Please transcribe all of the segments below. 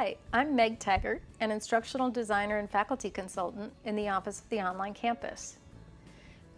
Hi, I'm Meg Taggart, an instructional designer and faculty consultant in the Office of the Online Campus.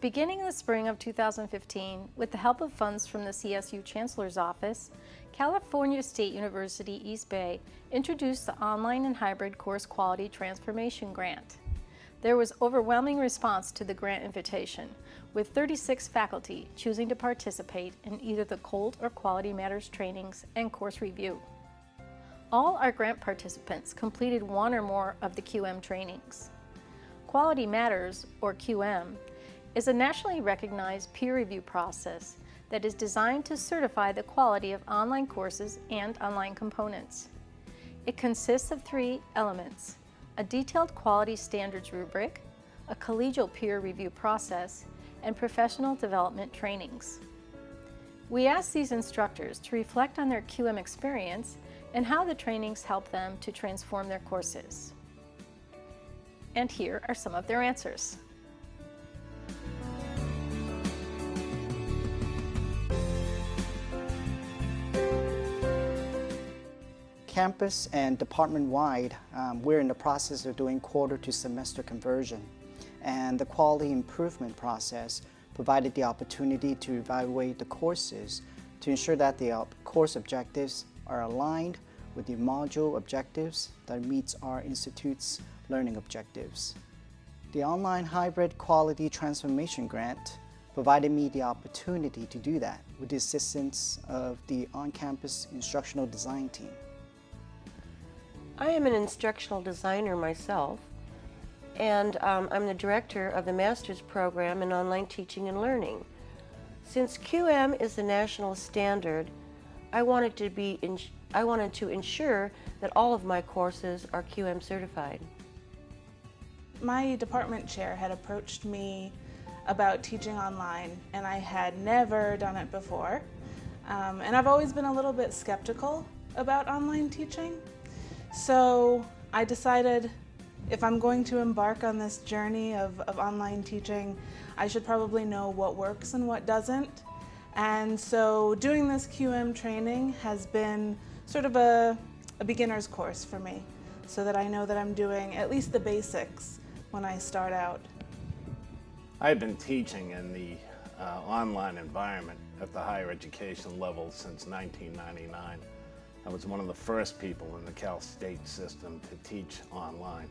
Beginning in the spring of 2015, with the help of funds from the CSU Chancellor's Office, California State University East Bay introduced the Online and Hybrid Course Quality Transformation Grant. There was overwhelming response to the grant invitation, with 36 faculty choosing to participate in either the COLT or Quality Matters trainings and course review. All our grant participants completed one or more of the QM trainings. Quality Matters, or QM, is a nationally recognized peer review process that is designed to certify the quality of online courses and online components. It consists of 3 elements: a detailed quality standards rubric, a collegial peer review process, and professional development trainings. We asked these instructors to reflect on their QM experience and how the trainings help them to transform their courses. And here are some of their answers. Campus and department-wide, we're in the process of doing quarter to semester conversion, and the quality improvement process provided the opportunity to evaluate the courses to ensure that the course objectives are aligned with the module objectives that meets our institute's learning objectives. The Online Hybrid Quality Transformation Grant provided me the opportunity to do that with the assistance of the on-campus instructional design team. I am an instructional designer myself, and I'm the director of the master's program in online teaching and learning. Since QM is the national standard, I wanted to ensure that all of my courses are QM certified. My department chair had approached me about teaching online, and I had never done it before. And I've always been a little bit skeptical about online teaching. So I decided if I'm going to embark on this journey of online teaching, I should probably know what works and what doesn't. And so doing this QM training has been sort of a beginner's course for me, so that I know that I'm doing at least the basics when I start out. I've been teaching in the online environment at the higher education level since 1999. I was one of the first people in the Cal State system to teach online.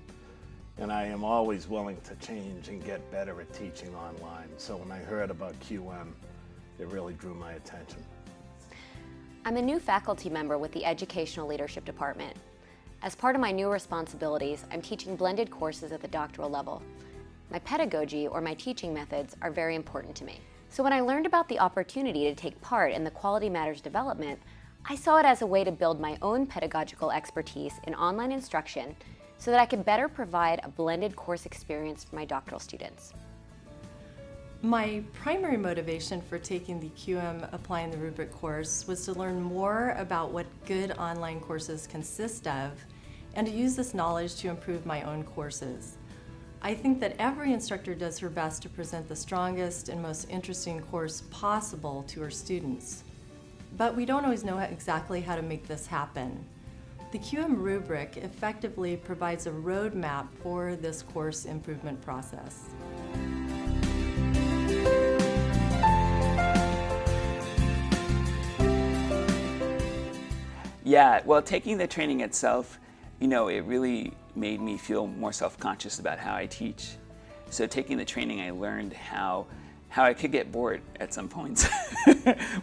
And I am always willing to change and get better at teaching online. So when I heard about QM, it really drew my attention. I'm a new faculty member with the Educational Leadership Department. As part of my new responsibilities, I'm teaching blended courses at the doctoral level. My pedagogy, or my teaching methods, are very important to me. So when I learned about the opportunity to take part in the Quality Matters development, I saw it as a way to build my own pedagogical expertise in online instruction so that I could better provide a blended course experience for my doctoral students. My primary motivation for taking the QM Applying the Rubric course was to learn more about what good online courses consist of and to use this knowledge to improve my own courses. I think that every instructor does her best to present the strongest and most interesting course possible to her students. But we don't always know exactly how to make this happen. The QM rubric effectively provides a roadmap for this course improvement process. Yeah, well, taking the training itself, it really made me feel more self-conscious about how I teach. So taking the training, I learned how I could get bored at some points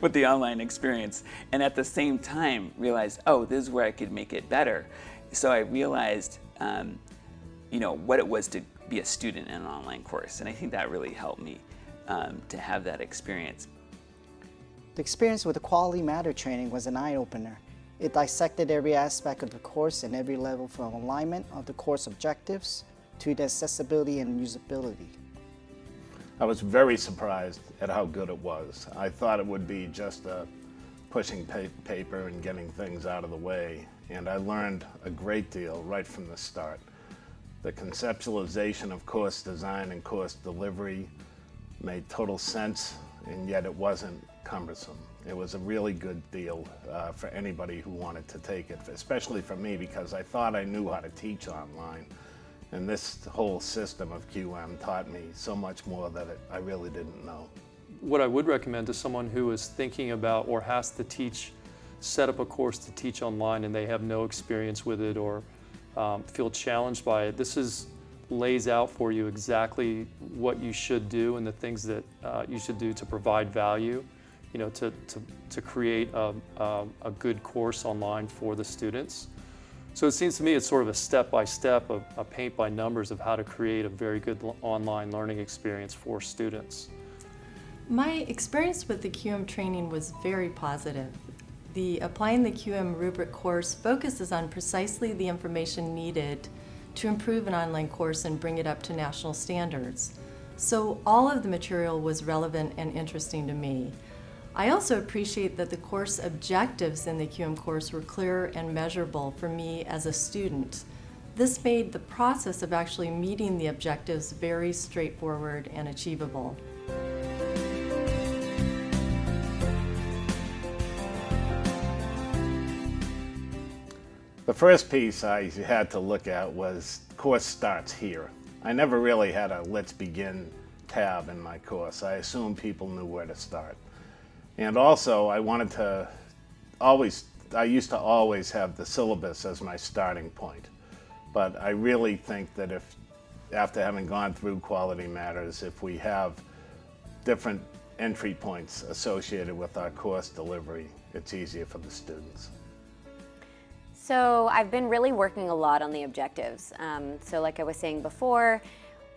with the online experience, and at the same time realized, oh, this is where I could make it better. So I realized, what it was to be a student in an online course, and I think that really helped me to have that experience. The experience with the Quality Matter training was an eye-opener. It dissected every aspect of the course and every level from alignment of the course objectives to the accessibility and usability. I was very surprised at how good it was. I thought it would be just pushing paper and getting things out of the way, and I learned a great deal right from the start. The conceptualization of course design and course delivery made total sense and yet it wasn't cumbersome. It was a really good deal for anybody who wanted to take it, especially for me, because I thought I knew how to teach online. And this whole system of QM taught me so much more that I really didn't know. What I would recommend to someone who is thinking about or has to teach, set up a course to teach online and they have no experience with it or feel challenged by it, this lays out for you exactly what you should do and the things that you should do to provide value, to create a good course online for the students. So it seems to me it's sort of a step-by-step, a paint by numbers of how to create a very good online learning experience for students. My experience with the QM training was very positive. The Applying the QM Rubric course focuses on precisely the information needed to improve an online course and bring it up to national standards. So all of the material was relevant and interesting to me. I also appreciate that the course objectives in the QM course were clear and measurable for me as a student. This made the process of actually meeting the objectives very straightforward and achievable. The first piece I had to look at was course starts here. I never really had a Let's Begin tab in my course. I assumed people knew where to start. And also I used to always have the syllabus as my starting point. But I really think that after having gone through Quality Matters, if we have different entry points associated with our course delivery, it's easier for the students. So I've been really working a lot on the objectives. So like I was saying before,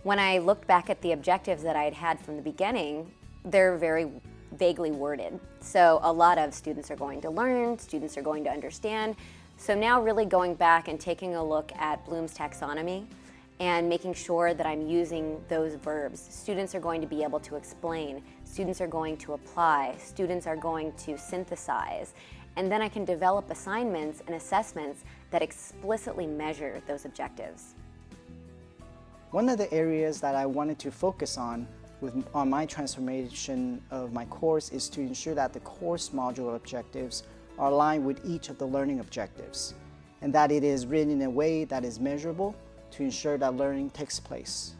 when I looked back at the objectives that I had from the beginning, they're very vaguely worded. So a lot of students are going to learn, students are going to understand. So now really going back and taking a look at Bloom's taxonomy and making sure that I'm using those verbs. Students are going to be able to explain, students are going to apply, students are going to synthesize, and then I can develop assignments and assessments that explicitly measure those objectives. One of the areas that I wanted to focus on my transformation of my course is to ensure that the course module objectives are aligned with each of the learning objectives, and that it is written in a way that is measurable to ensure that learning takes place.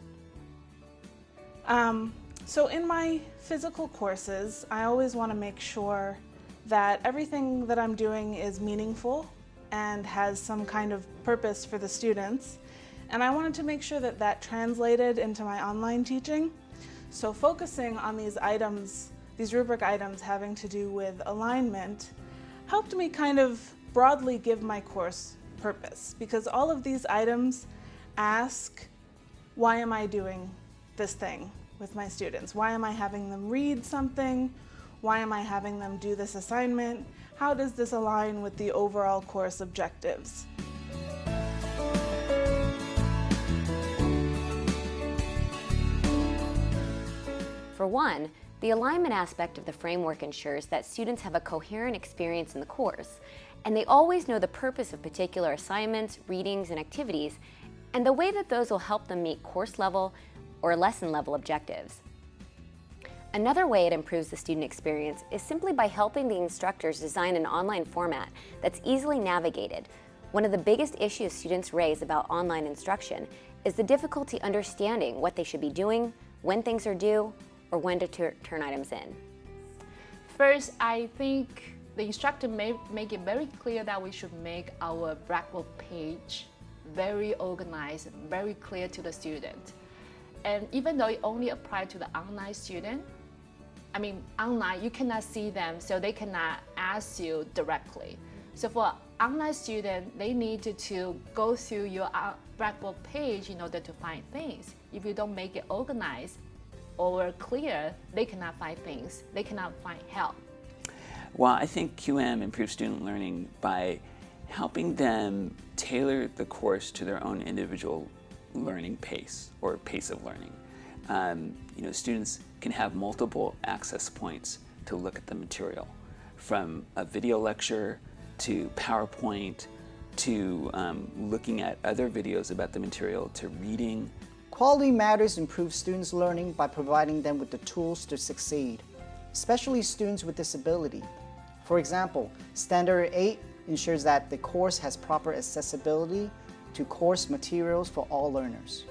So in my physical courses, I always want to make sure that everything that I'm doing is meaningful and has some kind of purpose for the students. And I wanted to make sure that that translated into my online teaching. So focusing on these items, these rubric items having to do with alignment, helped me kind of broadly give my course purpose, because all of these items ask, why am I doing this thing with my students? Why am I having them read something? Why am I having them do this assignment? How does this align with the overall course objectives? For one, the alignment aspect of the framework ensures that students have a coherent experience in the course, and they always know the purpose of particular assignments, readings, and activities, and the way that those will help them meet course level or lesson level objectives. Another way it improves the student experience is simply by helping the instructors design an online format that's easily navigated. One of the biggest issues students raise about online instruction is the difficulty understanding what they should be doing, when things are due, or when to turn items in. First, I think the instructor may make it very clear that we should make our Blackboard page very organized, very clear to the student. And even though it only applies to the online student, online you cannot see them, so they cannot ask you directly. So for online student, they need to go through your Blackboard page in order to find things. If you don't make it organized or clear, they cannot find things, they cannot find help. Well, I think QM improves student learning by helping them tailor the course to their own individual learning pace or pace of learning. Students can have multiple access points to look at the material, from a video lecture to PowerPoint to looking at other videos about the material to reading. Quality Matters improves students' learning by providing them with the tools to succeed. especially students with disability. For example, Standard 8 ensures that the course has proper accessibility to course materials for all learners.